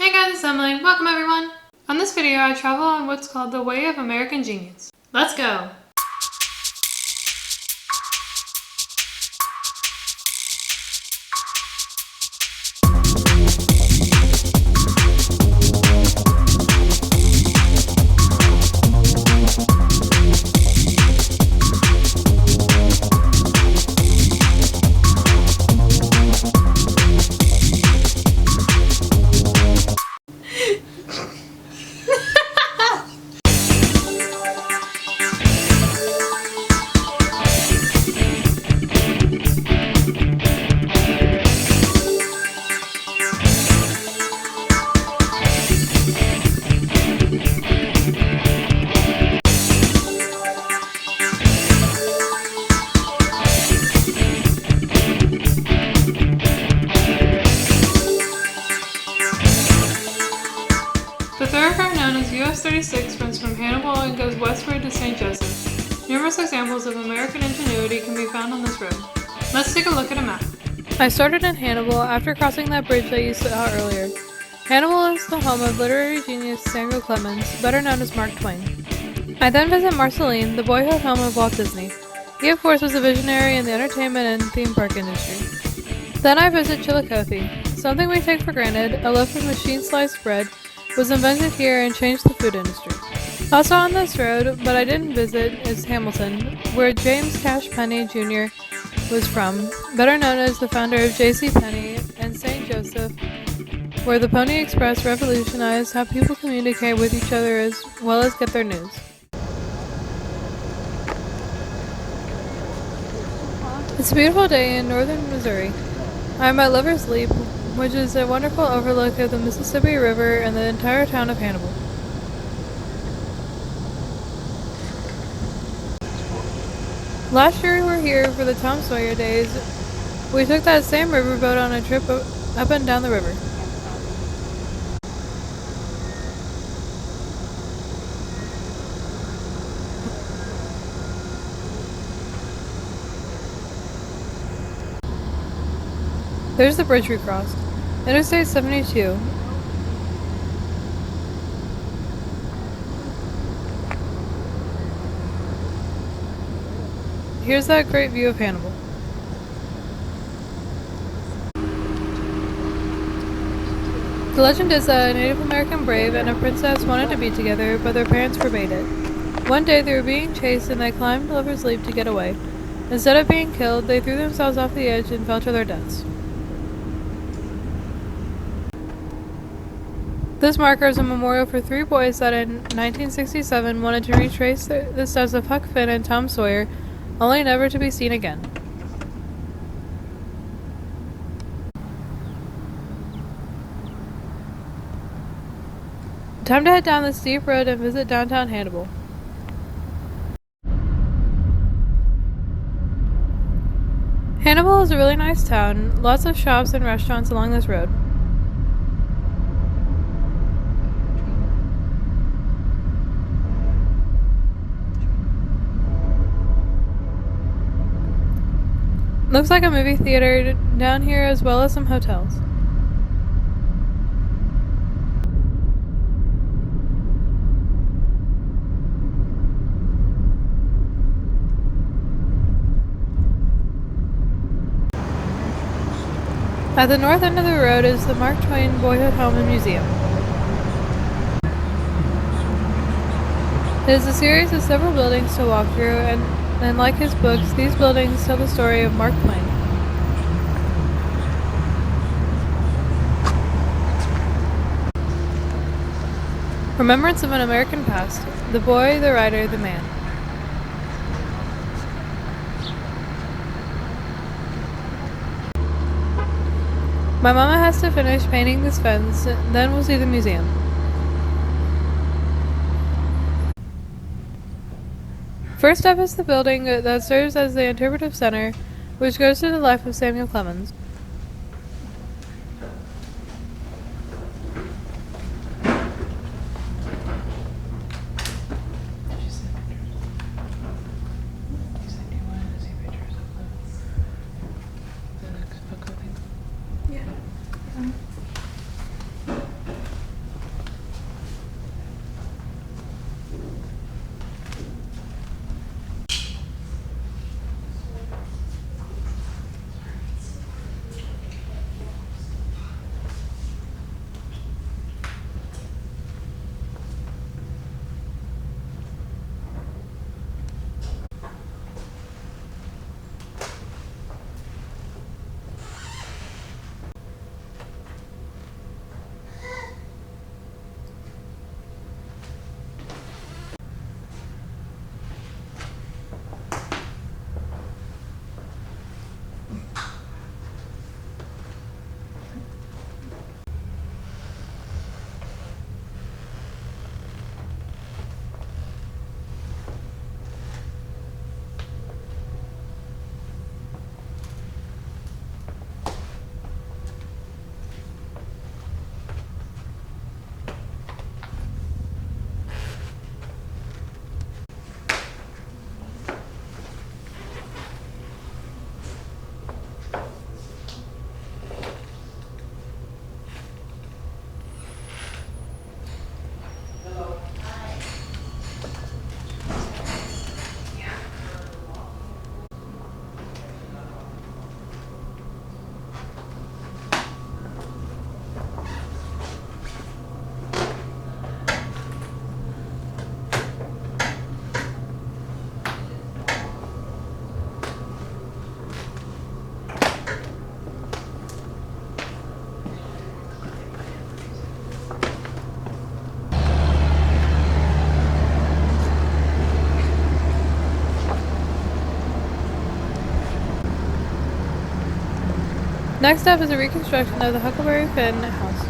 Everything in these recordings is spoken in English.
Hey guys, it's Emily. Welcome everyone. On this video, I travel on what's called the Way of American Genius. Let's go! The thoroughfare known as US 36 runs from Hannibal and goes westward to St. Joseph. Numerous examples of American ingenuity can be found on this road. Let's take a look at a map. I started in Hannibal after crossing that bridge that you saw earlier. Hannibal is the home of literary genius Samuel Clemens, better known as Mark Twain. I then visit Marceline, the boyhood home of Walt Disney. He of course was a visionary in the entertainment and theme park industry. Then I visit Chillicothe. Something we take for granted, a loaf of machine-sliced bread, was invented here and changed the food industry. Also on this road, but I didn't visit, is Hamilton, where James Cash Penney Jr. was from, better known as the founder of J.C. Penney, and St. Joseph, where the Pony Express revolutionized how people communicate with each other as well as get their news. It's a beautiful day in northern Missouri. I'm at Lover's Leap, which is a wonderful overlook of the Mississippi River and the entire town of Hannibal. Last year we were here for the Tom Sawyer days. We took that same riverboat on a trip up and down the river. There's the bridge we crossed. Interstate 72. Here's that great view of Hannibal. The legend is that a Native American brave and a princess wanted to be together, but their parents forbade it. One day they were being chased and they climbed Lover's Leap to get away. Instead of being killed, they threw themselves off the edge and fell to their deaths. This marker is a memorial for three boys that in 1967 wanted to retrace the steps of Huck Finn and Tom Sawyer, only never to be seen again. Time to head down this steep road and visit downtown Hannibal. Hannibal is a really nice town, lots of shops and restaurants along this road. Looks like a movie theater down here as well as some hotels. At the north end of the road is the Mark Twain Boyhood Home and Museum. It is a series of several buildings to walk through, and like his books, these buildings tell the story of Mark Twain. Remembrance of an American past. The boy, the writer, the man. My mama has to finish painting this fence, then we'll see the museum. First up is the building that serves as the interpretive center, which goes to the life of Samuel Clemens. Next up is a reconstruction of the Huckleberry Finn house.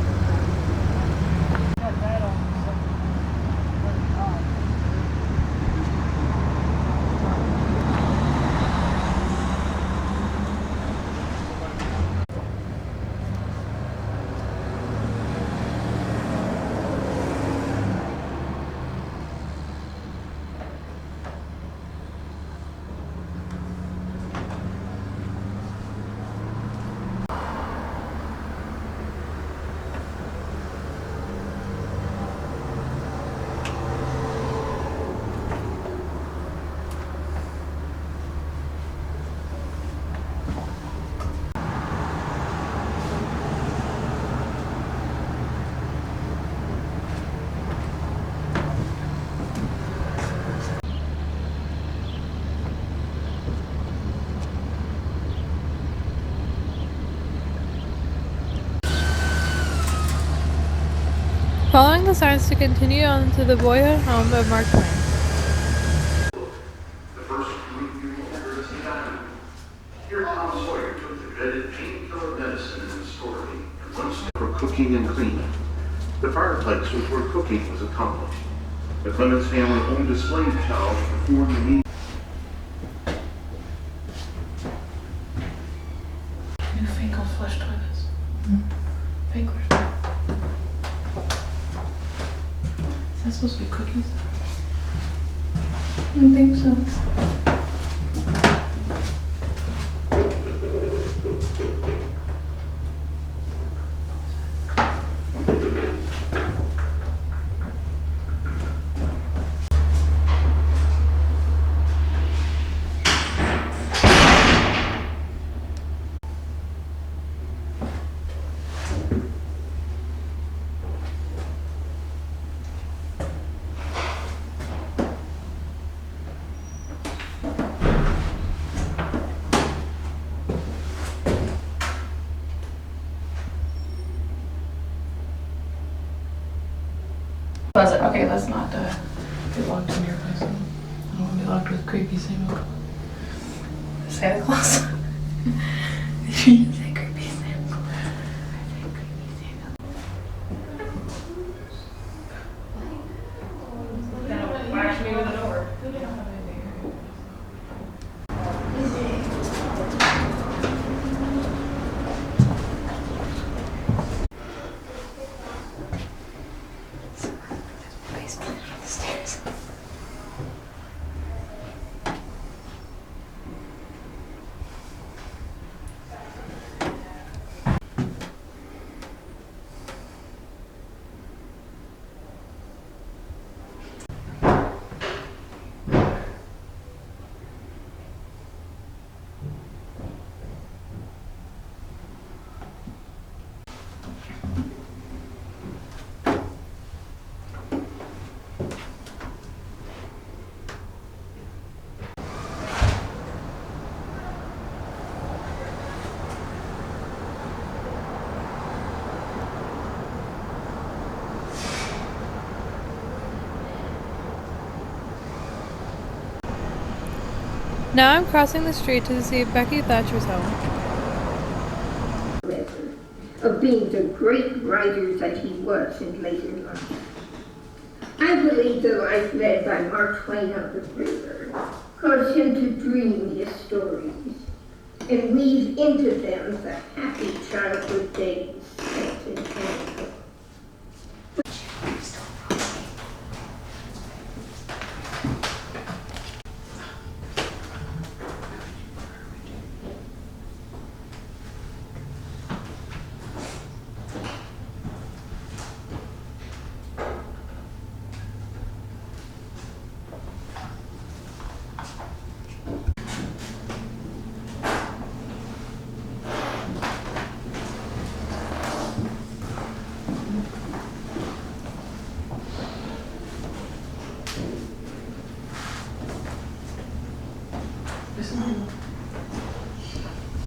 Following the signs to continue on to the boyhood home of Mark Twain. The first group you will ever see diamond. Here Tom Sawyer took the dreaded painkiller medicine in the story and one step for cooking and cleaning. The fireplace was where cooking was accomplished. The Clemens family owned a slave child before the need. Newfangled flush toilets. Fake. Is that supposed to be cookies? I don't think so. I was like, okay, let's not get locked in here by someone. I don't want to be locked with creepy Samuel. Santa Claus. Did you just say creepy Samuel? I said creepy Samuel. Then whack me with a door. Now I'm crossing the street to see Becky Thatcher's home. Of being the great writer that he was in later life. I believe the life led by Mark Twain of the river caused him to dream his stories and weave into them the happy childhood days spent in Hannibal.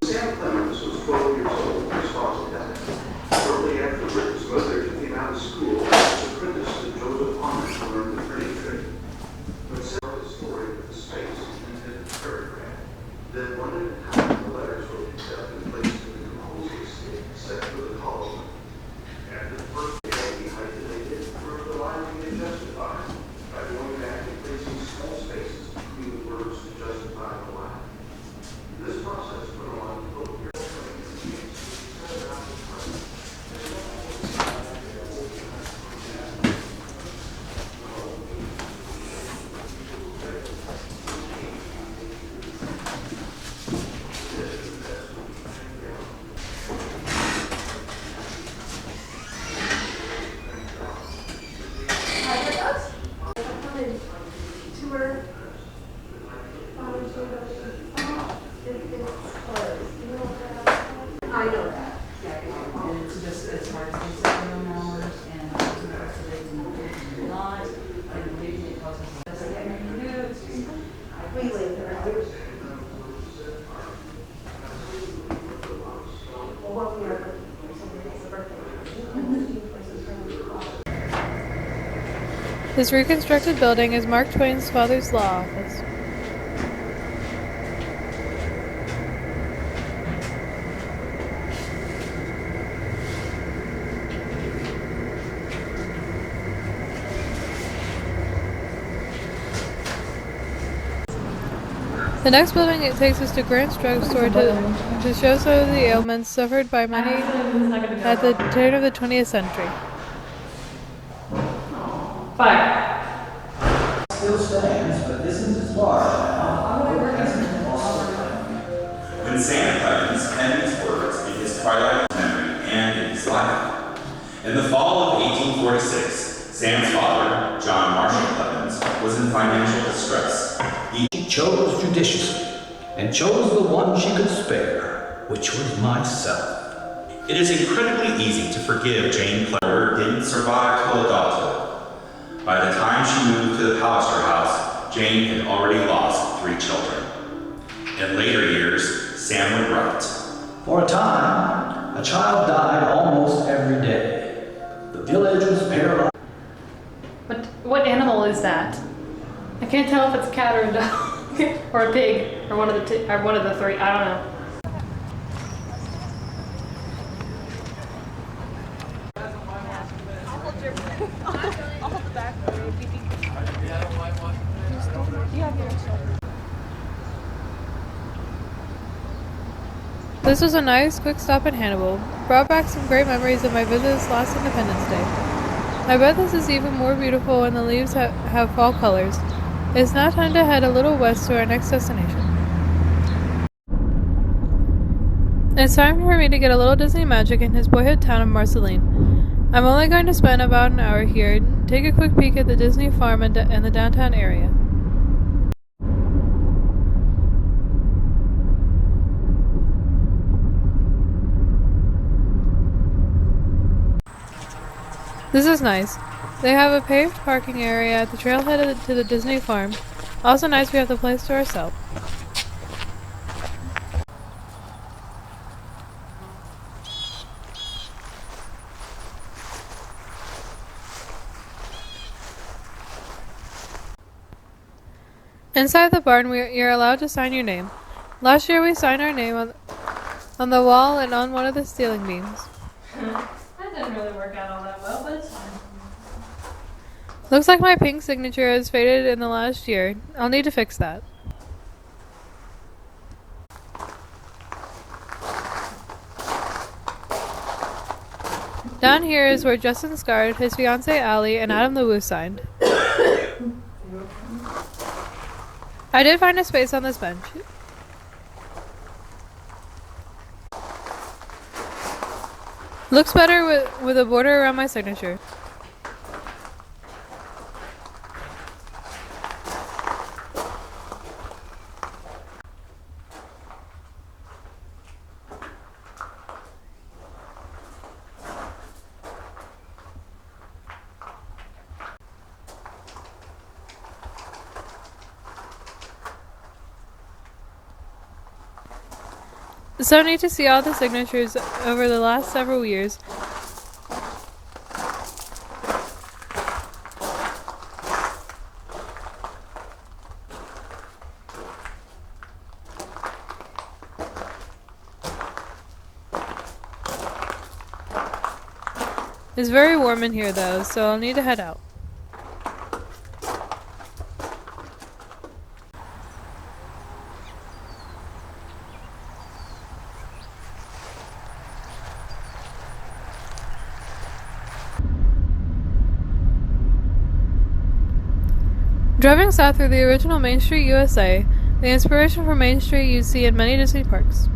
Samuel Clemens was 12 years old when his father died. Shortly after his mother took him out of school, he was apprenticed to Joseph Honor to learn the printing trade. When Sam wrote the story with the space and intended paragraph, then wondered how the letters were picked up and placed in the composer's This reconstructed building is Mark Twain's father's law office. The next building it takes us to Grant's drugstore to show some of the ailments suffered by many at the turn of the 20th century. Fire. Still stands, but isn't as large now. When Samuel Clemens penned these words in his twilight of memory and in his life. In the fall of 1846, Sam's father, John Marshall Clemens, was in financial distress. She chose judiciously, and chose the one she could spare, which was myself. It is incredibly easy to forgive Jane Clemens didn't survive till adulthood. By the time she moved to the Palliser house, Jane had already lost 3 children. In later years, Sam would write, For a time, a child died almost every day. The village was paralyzed. What animal is that? I can't tell if it's a cat or a dog, or a pig, or one of the 3. I don't know. This was a nice, quick stop in Hannibal. Brought back some great memories of my visits last Independence Day. I bet this is even more beautiful when the leaves have fall colors. It's now time to head a little west to our next destination. It's time for me to get a little Disney magic in his boyhood town of Marceline. I'm only going to spend about an hour here, take a quick peek at the Disney farm and the downtown area. This is nice. They have a paved parking area at the trailhead to the Disney farm. Also nice we have the place to ourselves. Inside the barn, you're allowed to sign your name. Last year we signed our name on the wall and on one of the ceiling beams. That didn't really work out all that well, but it's fine. Looks like my pink signature has faded in the last year. I'll need to fix that. Down here is where Justin Scard, his fiancée Allie, and Adam the Woo signed. I did find a space on this bench. Looks better with a border around my signature. So neat to see all the signatures over the last several years. It's very warm in here though, so I'll need to head out. Driving south through the original Main Street, USA, the inspiration for Main Street you see in many Disney parks.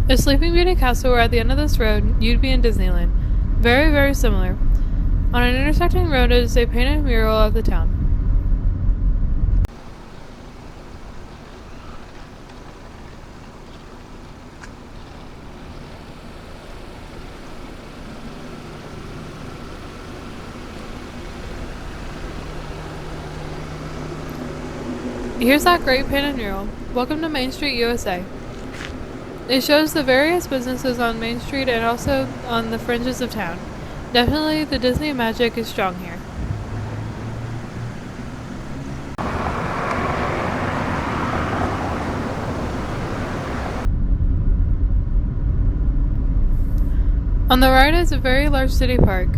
If Sleeping Beauty Castle were at the end of this road, you'd be in Disneyland. Very, very similar. On an intersecting road is a painted mural of the town. Here's that great painted mural. Welcome to Main Street, USA. It shows the various businesses on Main Street and also on the fringes of town. Definitely the Disney magic is strong here. On the right is a very large city park,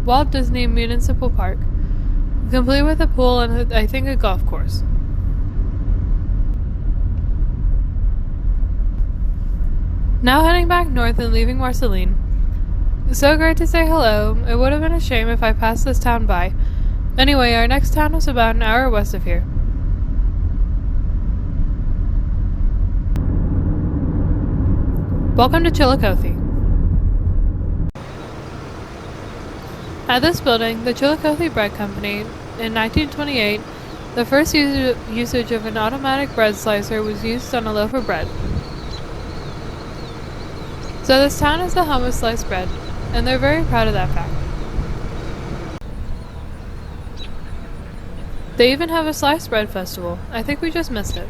Walt Disney Municipal Park, complete with a pool and I think a golf course. Now heading back north and leaving Marceline. So great to say hello, it would have been a shame if I passed this town by. Anyway, our next town was about an hour west of here. Welcome to Chillicothe. At this building, the Chillicothe Bread Company, in 1928, the first usage of an automatic bread slicer was used on a loaf of bread. So this town has the home of sliced bread, and they're very proud of that fact. They even have a sliced bread festival. I think we just missed it.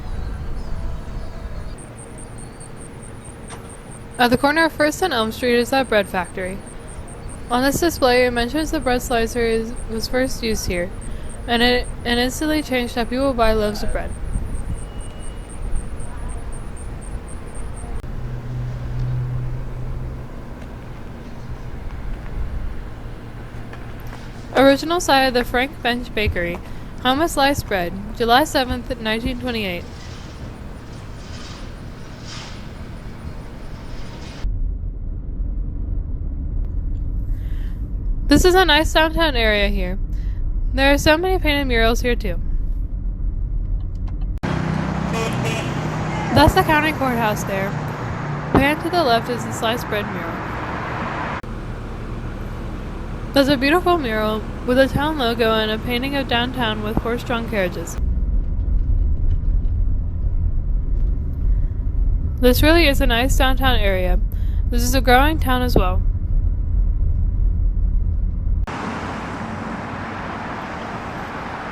At the corner of 1st and Elm Street is that bread factory. On this display, it mentions the bread slicer was first used here, and it instantly changed how people buy loaves of bread. Original site of the Frank Bench Bakery, home of sliced bread, July 7th, 1928. This is a nice downtown area here. There are so many painted murals here too. That's the county courthouse there. Pan to the left is the sliced bread mural. There's a beautiful mural with a town logo and a painting of downtown with horse-drawn carriages. This really is a nice downtown area. This is a growing town as well.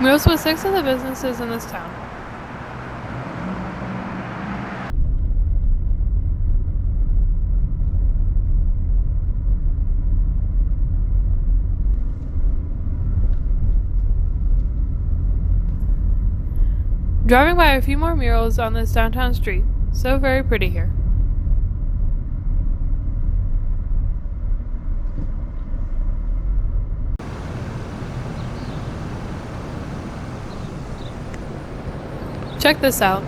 Murals with 6 of the businesses in this town. Driving by a few more murals on this downtown street. So very pretty here. Check this out.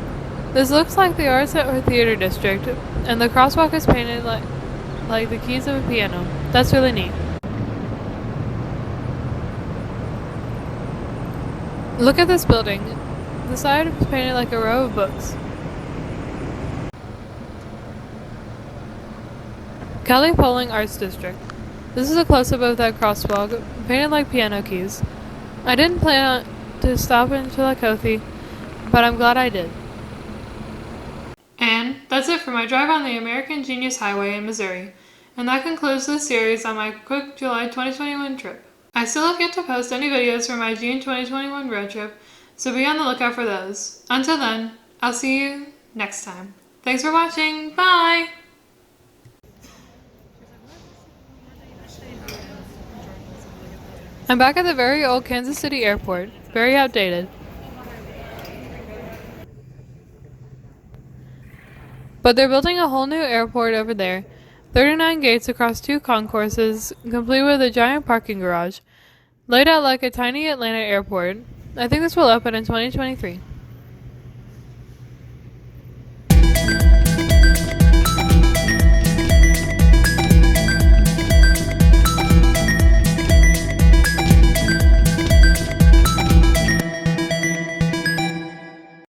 This looks like the Arts or Theater District, and the crosswalk is painted like the keys of a piano. That's really neat. Look at this building. The side is painted like a row of books. Kelly Polling Arts District. This is a close-up of that crosswalk, painted like piano keys. I didn't plan to stop in Chillicothe, but I'm glad I did. And that's it for my drive on the American Genius Highway in Missouri. And that concludes this series on my quick July 2021 trip. I still have yet to post any videos for my June 2021 road trip, so be on the lookout for those. Until then, I'll see you next time. Thanks for watching. Bye! I'm back at the very old Kansas City airport. Very outdated. But they're building a whole new airport over there. 39 gates across 2 concourses, complete with a giant parking garage. Laid out like a tiny Atlanta airport. I think this will open in 2023.